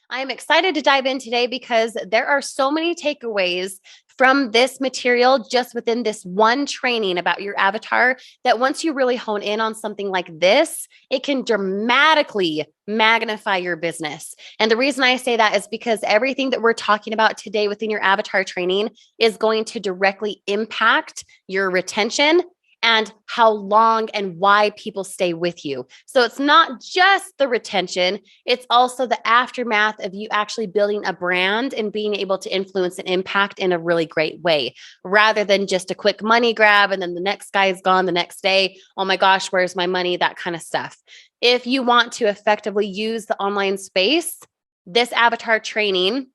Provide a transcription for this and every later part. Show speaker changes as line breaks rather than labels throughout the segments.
I am excited to dive in today because there are so many takeaways from this material just within this one training about your avatar that once you really hone in on something like this, it can dramatically magnify your business. And the reason I say that is because everything that we're talking about today within your avatar training is going to directly impact your retention and how long and why people stay with you. So it's not just the retention, it's also the aftermath of you actually building a brand and being able to influence and impact in a really great way, rather than just a quick money grab and then the next guy is gone the next day. Oh my gosh, where's my money? That kind of stuff. If you want to effectively use the online space, this avatar training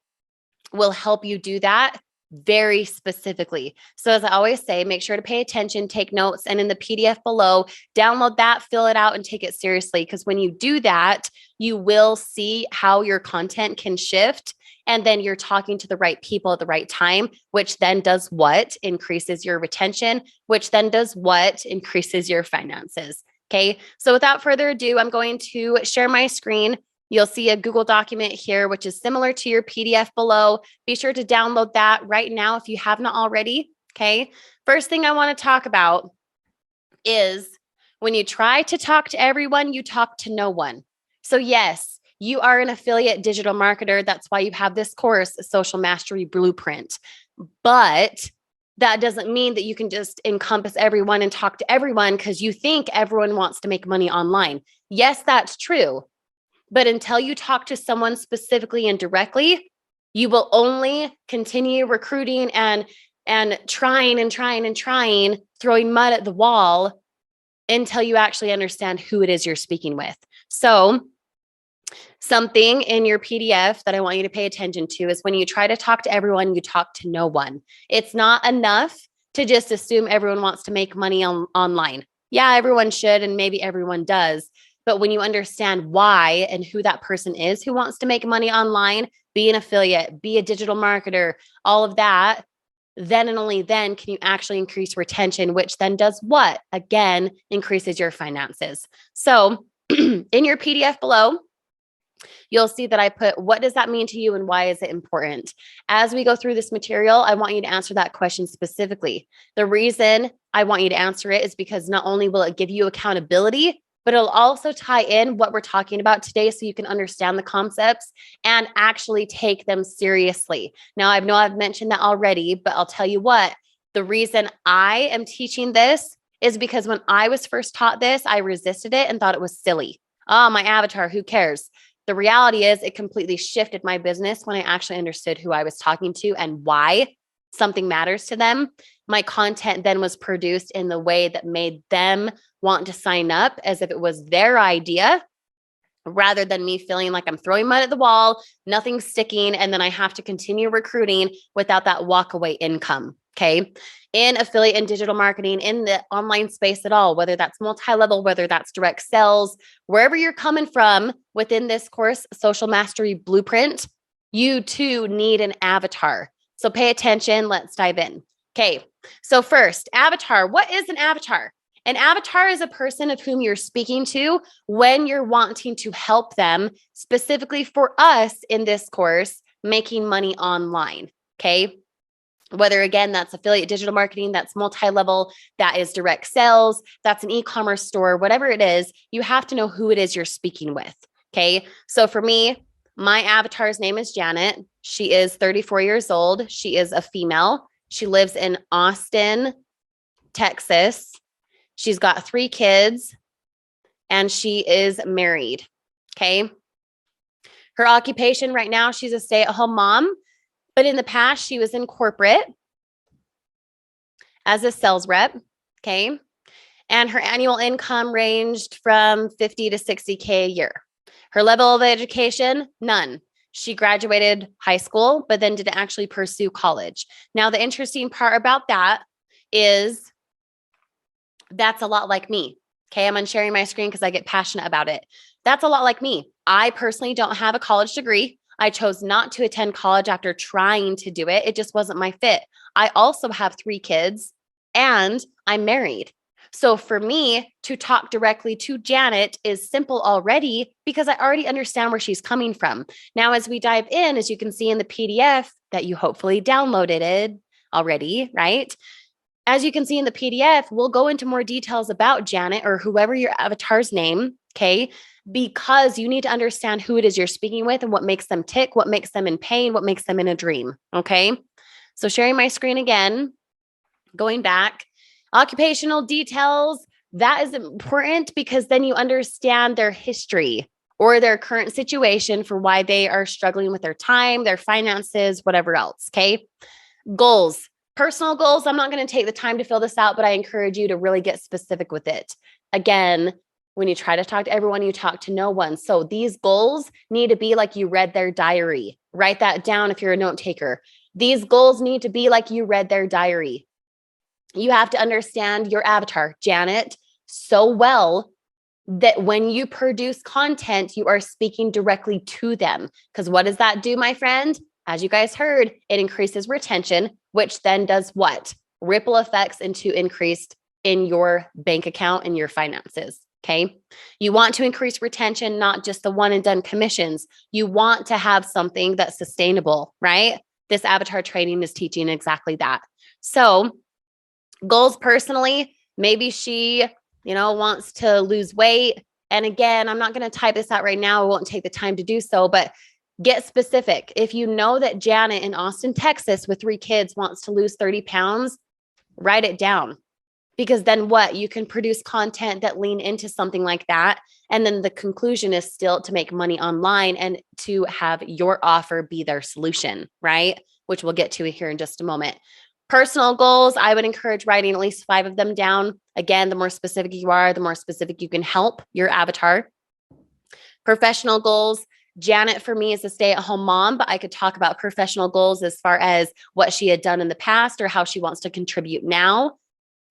will help you do that very specifically. So as I always say, make sure to pay attention, take notes, and in the PDF below, download that, fill it out, and take it seriously. Because when you do that, you will see how your content can shift. And then you're talking to the right people at the right time, which then does what? Increases your retention, which then does what? Increases your finances. Okay. So without further ado, I'm going to share my screen. You'll see a Google document here, which is similar to your PDF below. Be sure to download that right now if you have not already. Okay. First thing I want to talk about is when you try to talk to everyone, you talk to no one. So yes, you are an affiliate digital marketer. That's why you have this course, Social Mastery Blueprint. But that doesn't mean that you can just encompass everyone and talk to everyone because you think everyone wants to make money online. Yes, that's true. But until you talk to someone specifically and directly, you will only continue recruiting and trying, throwing mud at the wall until you actually understand who it is you're speaking with. So something in your PDF that I want you to pay attention to is when you try to talk to everyone, you talk to no one. It's not enough to just assume everyone wants to make money online. Yeah, everyone should, and maybe everyone does. But when you understand why and who that person is who wants to make money online, be an affiliate, be a digital marketer, all of that, then and only then can you actually increase retention, which then does what? Again, increases your finances. So in your PDF below, you'll see that I put, what does that mean to you and why is it important? As we go through this material, I want you to answer that question specifically. The reason I want you to answer it is because not only will it give you accountability, but it'll also tie in what we're talking about today so you can understand the concepts and actually take them seriously. Now, I know I've mentioned that already, but I'll tell you what, the reason I am teaching this is because when I was first taught this, I resisted it and thought it was silly. Oh, my avatar, who cares? The reality is it completely shifted my business when I actually understood who I was talking to and why something matters to them. My content then was produced in the way that made them want to sign up as if it was their idea, rather than me feeling like I'm throwing mud at the wall, nothing's sticking, and then I have to continue recruiting without that walkaway income. Okay. In affiliate and digital marketing, in the online space at all, whether that's multi-level, whether that's direct sales, wherever you're coming from within this course, Social Mastery Blueprint, you too need an avatar. So pay attention. Let's dive in. Okay. So first, avatar. What is an avatar? An avatar is a person of whom you're speaking to when you're wanting to help them, specifically for us in this course, making money online. Okay. Whether again, that's affiliate digital marketing, that's multi-level, that is direct sales, that's an e-commerce store, whatever it is, you have to know who it is you're speaking with. Okay. So for me, my avatar's name is Janet. She is 34 years old. She is a female. She lives in Austin, Texas. She's got 3 kids and she is married. Okay. Her occupation right now, she's a stay-at-home mom, but in the past, she was in corporate as a sales rep. Okay. And her annual income ranged from 50 to 60K a year. Her level of education, none. She graduated high school, but then didn't actually pursue college. Now, the interesting part about that is that's a lot like me. Okay. I'm unsharing my screen because I get passionate about it. That's a lot like me. I personally don't have a college degree. I chose not to attend college after trying to do it. It just wasn't my fit. I also have 3 kids and I'm married. So for me to talk directly to Janet is simple already because I already understand where she's coming from. Now, as we dive in, as you can see in the PDF that you hopefully downloaded it already, right? As you can see in the PDF, we'll go into more details about Janet or whoever your avatar's name, okay? Because you need to understand who it is you're speaking with and what makes them tick, what makes them in pain, what makes them in a dream, okay? So sharing my screen again, going back, occupational details, that is important because then you understand their history or their current situation for why they are struggling with their time, their finances, whatever else, okay? Goals. Personal goals, I'm not going to take the time to fill this out, but I encourage you to really get specific with it. Again, when you try to talk to everyone, you talk to no one. So these goals need to be like you read their diary. Write that down if you're a note taker. These goals need to be like you read their diary. You have to understand your avatar, Janet, so well that when you produce content, you are speaking directly to them. Because what does that do, my friend? As you guys heard, it increases retention, which then does what? Ripple effects into increased in your bank account and your finances. Okay. You want to increase retention, not just the one and done commissions. You want to have something that's sustainable, right? This avatar training is teaching exactly that. So, goals personally, maybe she, wants to lose weight. And again, I'm not going to type this out right now. I won't take the time to do so, but get specific. If you know that Janet in Austin, Texas, with 3 kids wants to lose 30 pounds, write it down. Because then what? You can produce content that lean into something like that. And then the conclusion is still to make money online and to have your offer be their solution, right? Which we'll get to here in just a moment. Personal goals, I would encourage writing at least 5 of them down. Again, the more specific you are, the more specific you can help your avatar. Professional goals, Janet for me is a stay-at-home mom, but I could talk about professional goals as far as what she had done in the past or how she wants to contribute now.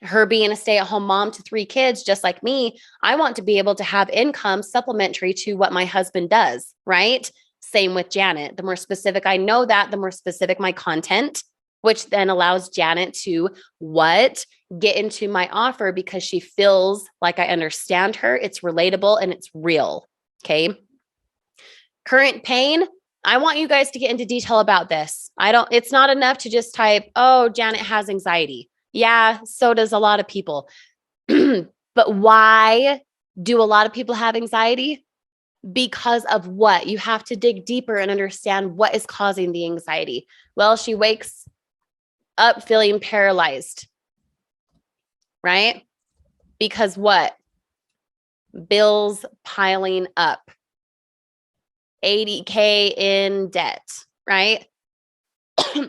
Her being a stay-at-home mom to 3 kids, just like me, I want to be able to have income supplementary to what my husband does, right? Same with Janet. The more specific I know that, the more specific my content, which then allows Janet to what? Get into my offer because she feels like I understand her. It's relatable and it's real. Okay. Current pain. I want you guys to get into detail about this. It's not enough to just type, oh, Janet has anxiety. Yeah, so does a lot of people. But why do a lot of people have anxiety? Because of what? You have to dig deeper and understand what is causing the anxiety. Well, she wakes up feeling paralyzed, right? Because what? Bills piling up. 80K in debt, right?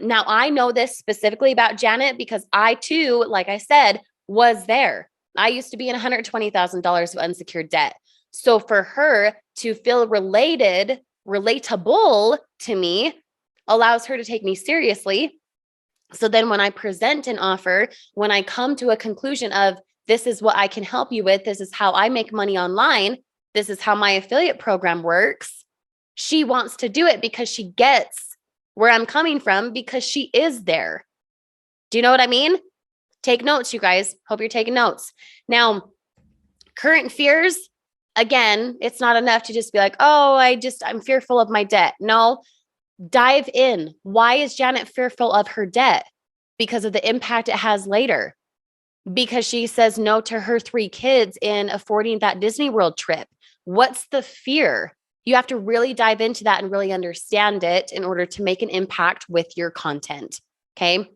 Now, I know this specifically about Janet because I too, like I said, was there. I used to be in $120,000 of unsecured debt. So for her to feel relatable to me allows her to take me seriously. So then when I present an offer, when I come to a conclusion of this is what I can help you with, this is how I make money online, this is how my affiliate program works, she wants to do it because she gets where I'm coming from because she is there. Do you know what I mean? Take notes, you guys. Hope you're taking notes. Now, current fears, again, it's not enough to just be like, oh, I'm fearful of my debt. No, dive in. Why is Janet fearful of her debt? Because of the impact it has later. Because she says no to her 3 kids in affording that Disney World trip. What's the fear? You have to really dive into that and really understand it in order to make an impact with your content. Okay.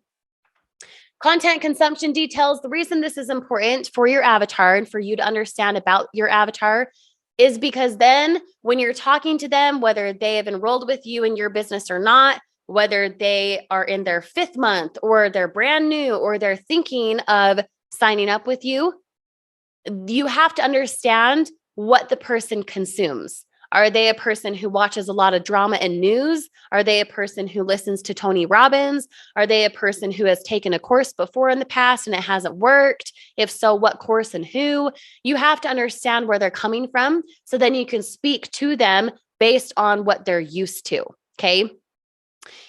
Content consumption details. The reason this is important for your avatar and for you to understand about your avatar is because then when you're talking to them, whether they have enrolled with you in your business or not, whether they are in their 5th month or they're brand new or they're thinking of signing up with you, you have to understand what the person consumes. Are they a person who watches a lot of drama and news? Are they a person who listens to Tony Robbins? Are they a person who has taken a course before in the past and it hasn't worked? If so, what course and who? You have to understand where they're coming from so then you can speak to them based on what they're used to. Okay.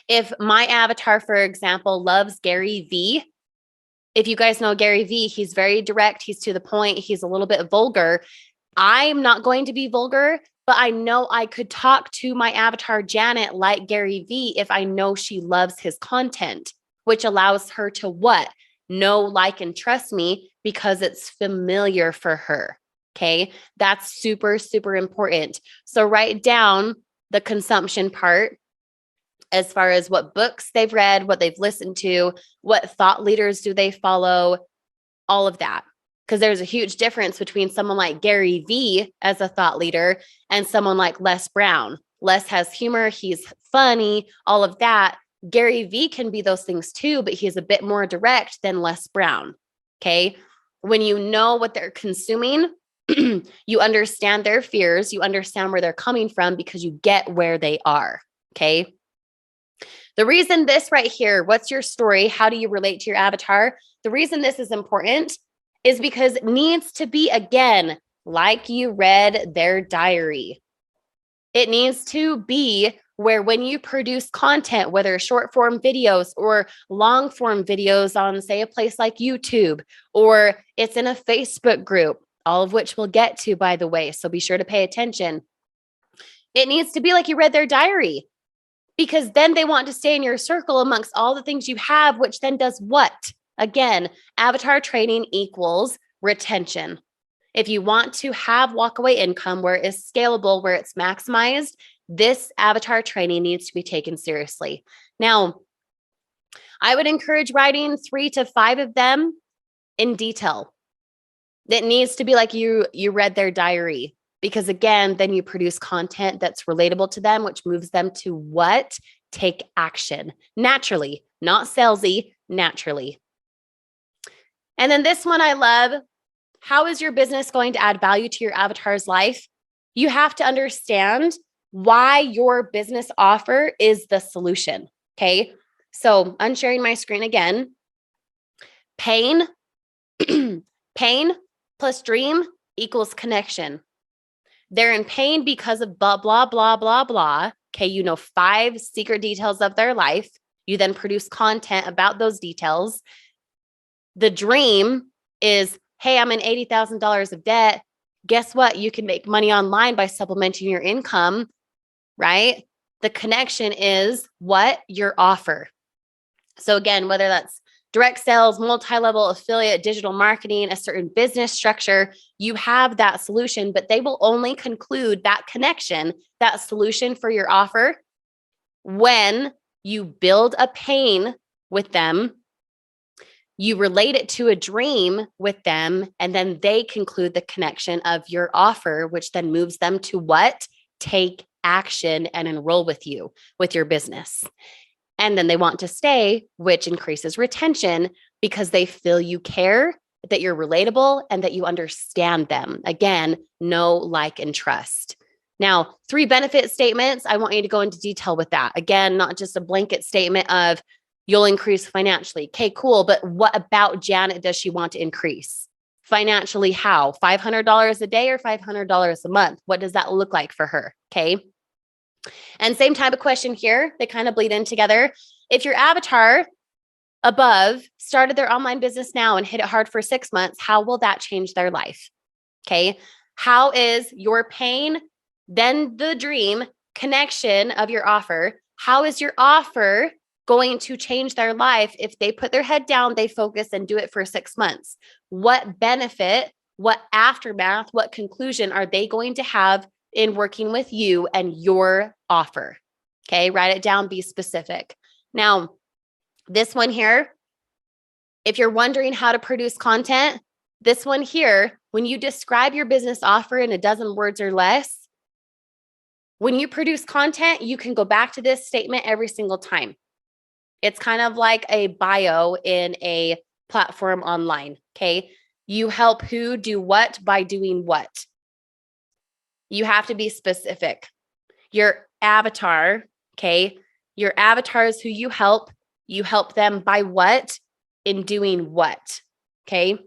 If my avatar, for example, loves Gary Vee, If you guys know Gary Vee, he's very direct. He's to the point. He's a little bit vulgar. I'm not going to be vulgar, but I know I could talk to my avatar, Janet, like Gary Vee if I know she loves his content, which allows her to what? Know, like, and trust me because it's familiar for her. Okay. That's super, super important. So write down the consumption part as far as what books they've read, what they've listened to, what thought leaders do they follow, all of that. Because there's a huge difference between someone like Gary Vee as a thought leader and someone like Les Brown. Les has humor, he's funny, all of that. Gary Vee can be those things too, but he's a bit more direct than Les Brown. Okay. When you know what they're consuming, you understand their fears, you understand where they're coming from because you get where they are. Okay. The reason this right here, what's your story? How do you relate to your avatar? The reason this is important is because it needs to be, again, like you read their diary. It needs to be where when you produce content, whether short form videos or long form videos on, say, a place like YouTube, or it's in a Facebook group, all of which we'll get to, by the way, so be sure to pay attention. It needs to be like you read their diary, because then they want to stay in your circle amongst all the things you have, which then does what? Again, avatar training equals retention. If you want to have walkaway income where it's scalable, where it's maximized, this avatar training needs to be taken seriously. Now, I would encourage writing 3 to 5 of them in detail. It needs to be like you read their diary, because again, then you produce content that's relatable to them, which moves them to what? Take action naturally, not salesy, naturally. And then this one I love. How is your business going to add value to your avatar's life? You have to understand why your business offer is the solution. Okay. So unsharing my screen again. Pain, pain plus dream equals connection. They're in pain because of blah, blah, blah, blah, blah. Okay. You know 5 secret details of their life. You then produce content about those details. The dream is, hey, I'm in $80,000 of debt. Guess what? You can make money online by supplementing your income, right? The connection is what? Your offer. So again, whether that's direct sales, multi-level affiliate, digital marketing, a certain business structure, you have that solution, but they will only conclude that connection, that solution for your offer, when you build a pain with them, you relate it to a dream with them, and then they conclude the connection of your offer, which then moves them to what? Take action and enroll with you, with your business. And then they want to stay, which increases retention because they feel you care, that you're relatable, and that you understand them. Again, know, like, and trust. Now, 3 benefit statements. I want you to go into detail with that. Again, not just a blanket statement of you'll increase financially. Okay, cool. But what about Janet does she want to increase? Financially, how? $500 a day or $500 a month? What does that look like for her? Okay. And same type of question here. They kind of bleed in together. If your avatar above started their online business now and hit it hard for 6 months, how will that change their life? Okay. How is your pain, then the dream connection of your offer? How is your offer going to change their life if they put their head down, they focus and do it for 6 months? What benefit, what aftermath, what conclusion are they going to have in working with you and your offer? Okay, write it down, be specific. Now, this one here, if you're wondering how to produce content, this one here, when you describe your business offer in a dozen words or less, when you produce content, you can go back to this statement every single time. It's kind of like a bio in a platform online. Okay. You help who do what by doing what? You have to be specific. Your avatar, okay? Your avatar is who you help. You help them by what? In doing what? Okay.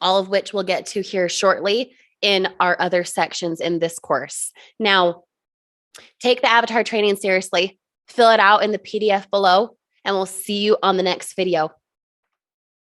All of which we'll get to here shortly in our other sections in this course. Now, take the avatar training seriously. Fill it out in the PDF below, and we'll see you on the next video.